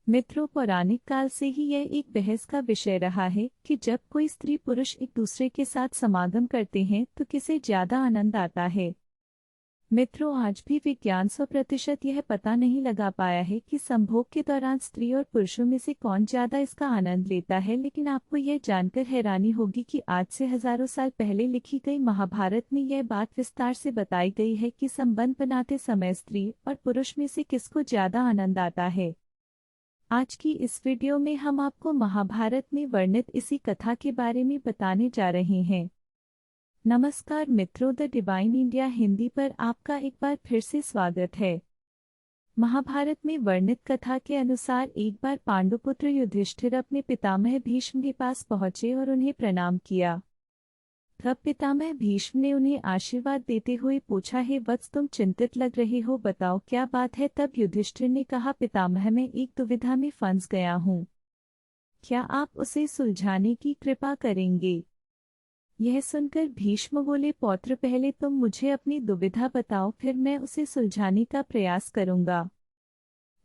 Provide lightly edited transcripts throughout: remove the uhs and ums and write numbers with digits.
मित्रों, पौराणिक काल से ही यह एक बहस का विषय रहा है कि जब कोई स्त्री पुरुष एक दूसरे के साथ समागम करते हैं तो किसे ज्यादा आनंद आता है। मित्रों, आज भी विज्ञान 100% यह पता नहीं लगा पाया है कि संभोग के दौरान स्त्री और पुरुषों में से कौन ज्यादा इसका आनंद लेता है। लेकिन आपको यह जानकर हैरानी होगी कि आज से हजारों साल पहले लिखी गई महाभारत में यह बात विस्तार से बताई गई है कि संबंध बनाते समय स्त्री और पुरुष में से किसको ज्यादा आनंद आता है। आज की इस वीडियो में हम आपको महाभारत में वर्णित इसी कथा के बारे में बताने जा रहे हैं। नमस्कार मित्रों, द डिवाइन इंडिया हिंदी पर आपका एक बार फिर से स्वागत है। महाभारत में वर्णित कथा के अनुसार एक बार पांडुपुत्र युधिष्ठिर अपने पितामह भीष्म के पास पहुंचे और उन्हें प्रणाम किया। तब पितामह भीष्म ने उन्हें आशीर्वाद देते हुए पूछा, हे वत्स, तुम चिंतित लग रहे हो, बताओ क्या बात है। तब युधिष्ठिर ने कहा, पितामह, मैं एक दुविधा में फंस गया हूँ, क्या आप उसे सुलझाने की कृपा करेंगे। यह सुनकर भीष्म बोले, पौत्र, पहले तुम मुझे अपनी दुविधा बताओ, फिर मैं उसे सुलझाने का प्रयास करूंगा।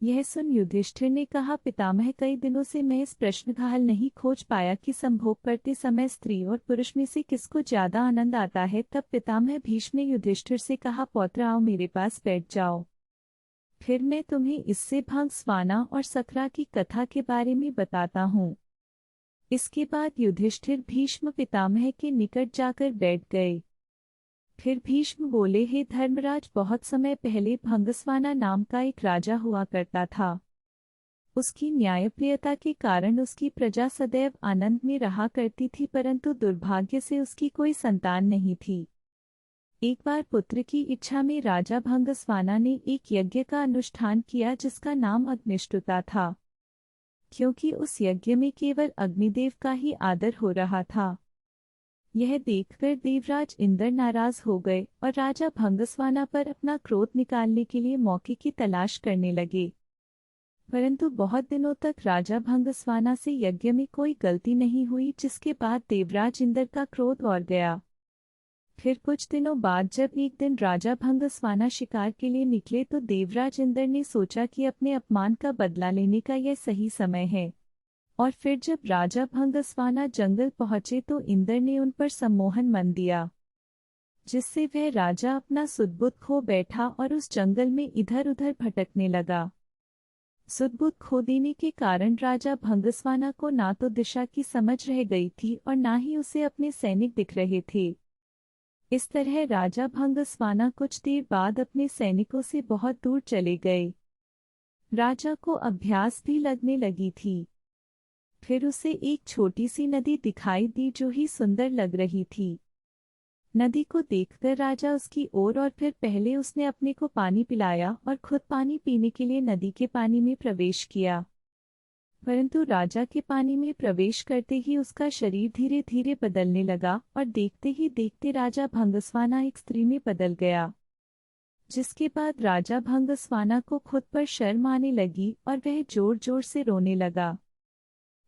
यह सुन युधिष्ठिर ने कहा, पितामह, कई दिनों से मैं इस प्रश्न का हल नहीं खोज पाया कि संभोग करते समय स्त्री और पुरुष में से किसको ज्यादा आनंद आता है। तब पितामह भीष्म ने युधिष्ठिर से कहा, पौत्र, आओ मेरे पास बैठ जाओ, फिर मैं तुम्हें इससे भंग, स्वाना और सकरा की कथा के बारे में बताता हूँ। इसके बाद युधिष्ठिर भीष्म पितामह के निकट जाकर बैठ गए। फिर भीष्म बोले, हे धर्मराज, बहुत समय पहले भंगस्वाना नाम का एक राजा हुआ करता था। उसकी न्यायप्रियता के कारण उसकी प्रजा सदैव आनंद में रहा करती थी, परंतु दुर्भाग्य से उसकी कोई संतान नहीं थी। एक बार पुत्र की इच्छा में राजा भंगस्वाना ने एक यज्ञ का अनुष्ठान किया जिसका नाम अग्निष्टुता था, क्योंकि उस यज्ञ में केवल अग्निदेव का ही आदर हो रहा था। यह देखकर देवराज इंद्र नाराज हो गए और राजा भंगस्वाना पर अपना क्रोध निकालने के लिए मौके की तलाश करने लगे। परंतु बहुत दिनों तक राजा भंगस्वाना से यज्ञ में कोई गलती नहीं हुई, जिसके बाद देवराज इंद्र का क्रोध और गया। फिर कुछ दिनों बाद जब एक दिन राजा भंगस्वाना शिकार के लिए निकले तो देवराज इंद्र ने सोचा कि अपने अपमान का बदला लेने का यह सही समय है। और फिर जब राजा भंगस्वाना जंगल पहुंचे तो इंद्र ने उन पर सम्मोहन मन दिया, जिससे वह राजा अपना सुधबुद्ध खो बैठा और उस जंगल में इधर उधर भटकने लगा। सुधबुद्ध खो देने के कारण राजा भंगस्वाना को ना तो दिशा की समझ रह गई थी और ना ही उसे अपने सैनिक दिख रहे थे। इस तरह राजा भंगस्वाना कुछ देर बाद अपने सैनिकों से बहुत दूर चले गए। राजा को अभ्यास भी लगने लगी थी। फिर उसे एक छोटी सी नदी दिखाई दी जो ही सुंदर लग रही थी। नदी को देखकर राजा उसकी ओर और फिर पहले उसने अपने को पानी पिलाया और खुद पानी पीने के लिए नदी के पानी में प्रवेश किया। परंतु राजा के पानी में प्रवेश करते ही उसका शरीर धीरे धीरे बदलने लगा और देखते ही देखते राजा भंगस्वाना एक स्त्री में बदल गया, जिसके बाद राजा भंगस्वाना को खुद पर शर्म आने लगी और वह जोर जोर से रोने लगा।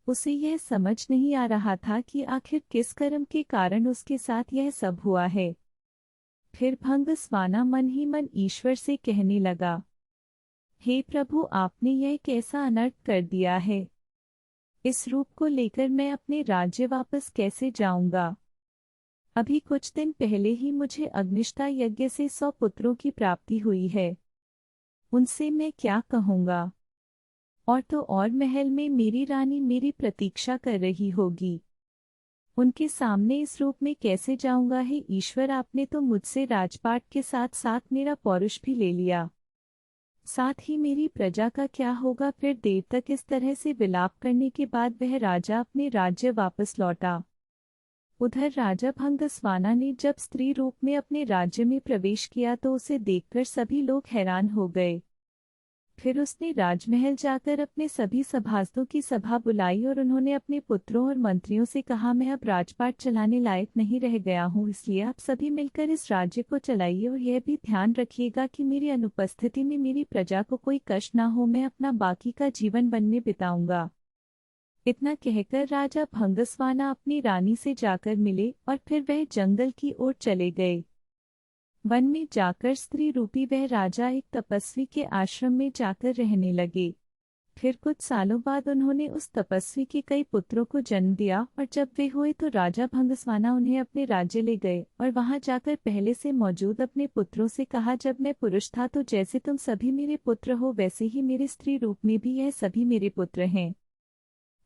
उसे यह समझ नहीं आ रहा था कि आखिर किस कर्म के कारण उसके साथ यह सब हुआ है। फिर भंगस्वाना मन ही मन ईश्वर से कहने लगा, हे प्रभु, आपने यह कैसा अनर्थ कर दिया है। इस रूप को लेकर मैं अपने राज्य वापस कैसे जाऊंगा। अभी कुछ दिन पहले ही मुझे अग्निष्ठा यज्ञ से 100 पुत्रों की प्राप्ति हुई है, उनसे मैं क्या कहूँगा। और तो और महल में मेरी रानी मेरी प्रतीक्षा कर रही होगी, उनके सामने इस रूप में कैसे जाऊंगा। हे ईश्वर, आपने तो मुझसे राजपाट के साथ साथ मेरा पौरुष भी ले लिया, साथ ही मेरी प्रजा का क्या होगा। फिर देर तक इस तरह से विलाप करने के बाद वह राजा अपने राज्य वापस लौटा। उधर राजा भंगस्वाना ने जब स्त्री रूप में अपने राज्य में प्रवेश किया तो उसे देखकर सभी लोग हैरान हो गए। फिर उसने राजमहल जाकर अपने सभी सभासदों की सभा बुलाई और उन्होंने अपने पुत्रों और मंत्रियों से कहा, मैं अब राजपाट चलाने लायक नहीं रह गया हूँ, इसलिए आप सभी मिलकर इस राज्य को चलाइए और यह भी ध्यान रखिएगा कि मेरी अनुपस्थिति में मेरी प्रजा को कोई कष्ट न हो। मैं अपना बाकी का जीवन वन में बिताऊंगा। इतना कहकर राजा भंगस्वाना अपनी रानी से जाकर मिले और फिर वह जंगल की ओर चले गए। वन में जाकर स्त्री रूपी वह राजा एक तपस्वी के आश्रम में जाकर रहने लगे। फिर कुछ सालों बाद उन्होंने उस तपस्वी के कई पुत्रों को जन्म दिया, और जब वे हुए तो राजा भंगस्वाना उन्हें अपने राज्य ले गए और वहां जाकर पहले से मौजूद अपने पुत्रों से कहा, जब मैं पुरुष था तो जैसे तुम सभी मेरे पुत्र हो वैसे ही मेरे स्त्री रूप में भी यह सभी मेरे पुत्र हैं।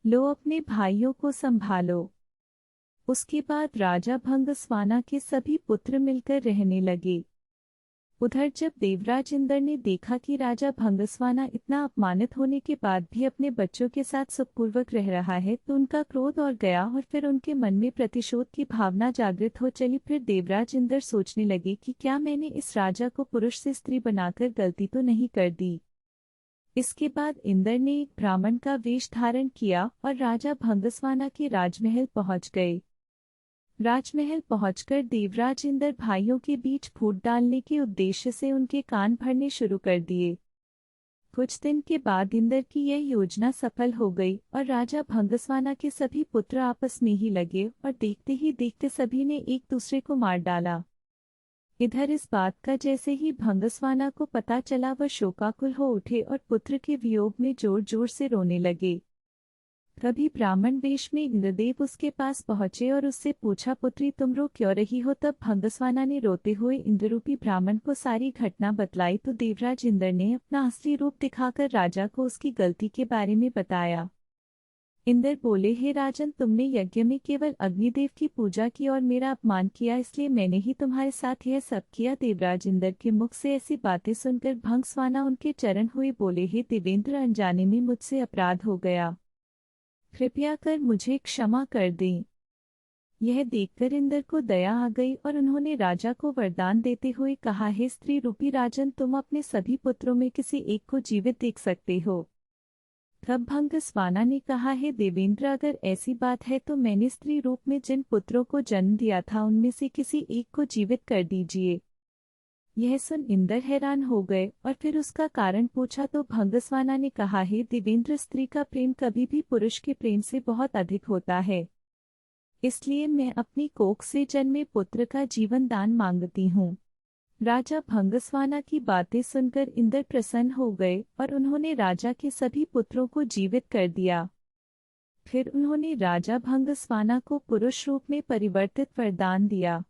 लो अपने भाइयों को संभालो। उसके बाद राजा भंगस्वाना के सभी पुत्र मिलकर रहने लगे। उधर जब देवराज इंद्र ने देखा कि राजा भंगस्वाना इतना अपमानित होने के बाद भी अपने बच्चों के साथ सुखपूर्वक रह रहा है तो उनका क्रोध और गया और फिर उनके मन में प्रतिशोध की भावना जागृत हो चली। फिर देवराज इंद्र सोचने लगे कि क्या मैंने इस राजा को पुरुष से स्त्री बनाकर गलती तो नहीं कर दी। इसके बाद इंद्र ने एक ब्राह्मण का वेश धारण किया और राजा भंगस्वाना के राजमहल पहुंच गए। राजमहल पहुंचकर देवराज इंद्र भाइयों के बीच फूट डालने के उद्देश्य से उनके कान भरने शुरू कर दिए। कुछ दिन के बाद इंद्र की यह योजना सफल हो गई और राजा भंगस्वाना के सभी पुत्र आपस में ही लगे और देखते ही देखते सभी ने एक दूसरे को मार डाला। इधर इस बात का जैसे ही भंगस्वाना को पता चला वह शोकाकुल हो उठे और पुत्र के वियोग में जोर जोर से रोने लगे। तभी ब्राह्मण वेश में इंद्रदेव उसके पास पहुंचे और उससे पूछा, पुत्री तुम रो क्यों रही हो। तब भंगस्वाना ने रोते हुए इंद्ररूपी ब्राह्मण को सारी घटना बतलाई तो देवराज इंद्र ने अपना असली रूप दिखाकर राजा को उसकी गलती के बारे में बताया। इंद्र बोले, हे राजन, तुमने यज्ञ में केवल अग्निदेव की पूजा की और मेरा अपमान किया, इसलिए मैंने ही तुम्हारे साथ यह सब किया। देवराज इंद्र के मुख से ऐसी बातें सुनकर भंगस्वाना उनके चरण हुए बोले, हे देवेंद्र, अनजाने में मुझसे अपराध हो गया, कृपया कर मुझे क्षमा कर दें। यह देखकर इंद्र को दया आ गई और उन्होंने राजा को वरदान देते हुए कहा, हे स्त्री रूपी राजन, तुम अपने सभी पुत्रों में किसी एक को जीवित देख सकते हो। तब भंगस्वाना ने कहा, हे देवेंद्र, अगर ऐसी बात है तो मैंने स्त्री रूप में जिन पुत्रों को जन्म दिया था उनमें से किसी एक को जीवित कर दीजिए। यह सुन इंद्र हैरान हो गए और फिर उसका कारण पूछा तो भंगस्वाना ने कहा, हे देवेंद्र, स्त्री का प्रेम कभी भी पुरुष के प्रेम से बहुत अधिक होता है, इसलिए मैं अपनी कोख से जन्मे पुत्र का जीवन दान मांगती हूँ। राजा भंगस्वाना की बातें सुनकर इंद्र प्रसन्न हो गए और उन्होंने राजा के सभी पुत्रों को जीवित कर दिया। फिर उन्होंने राजा भंगस्वाना को पुरुष रूप में परिवर्तित वरदान दिया।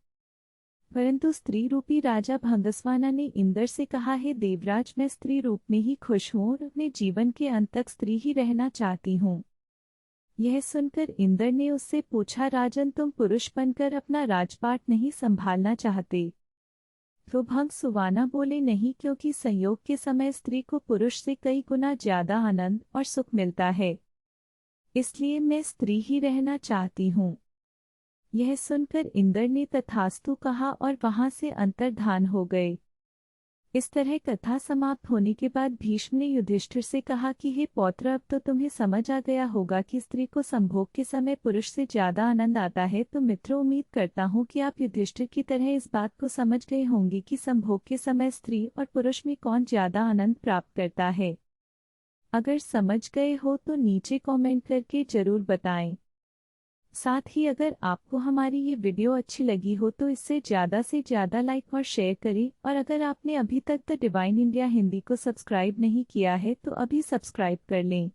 परंतु स्त्री रूपी राजा भंगस्वाना ने इंद्र से कहा, हे देवराज, मैं स्त्री रूप में ही खुश हूँ और अपने जीवन के अंत तक स्त्री ही रहना चाहती हूँ। यह सुनकर इंद्र ने उससे पूछा, राजन, तुम पुरुष बनकर अपना राजपाट नहीं संभालना चाहते? तो भंगस्वाना बोले, नहीं, क्योंकि संयोग के समय स्त्री को पुरुष से कई गुना ज्यादा आनंद और सुख मिलता है, इसलिए मैं स्त्री ही रहना चाहती हूँ। यह सुनकर इंद्र ने तथास्तु कहा और वहां से अंतर्धान हो गए। इस तरह कथा समाप्त होने के बाद भीष्म ने युधिष्ठिर से कहा कि हे पौत्र, अब तो तुम्हें समझ आ गया होगा कि स्त्री को संभोग के समय पुरुष से ज्यादा आनंद आता है। तो मित्रों, उम्मीद करता हूँ कि आप युधिष्ठिर की तरह इस बात को समझ गए होंगे कि संभोग के समय स्त्री और पुरुष में कौन ज्यादा आनंद प्राप्त करता है। अगर समझ गए हो तो नीचे कमेंट करके जरूर बताएं। साथ ही अगर आपको हमारी ये वीडियो अच्छी लगी हो तो इसे ज़्यादा से ज़्यादा लाइक और शेयर करें, और अगर आपने अभी तक द डिवाइन इंडिया हिंदी को सब्सक्राइब नहीं किया है तो अभी सब्सक्राइब कर लें।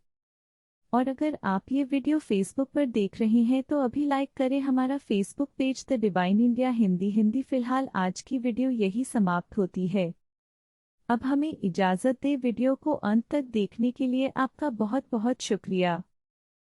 और अगर आप ये वीडियो फेसबुक पर देख रहे हैं तो अभी लाइक करें हमारा Facebook page the divine India Hindi. फिलहाल आज की वीडियो यही समाप्त होती है। अब हमें इजाज़त दें। वीडियो को अंत तक देखने के लिए आपका बहुत बहुत शुक्रिया।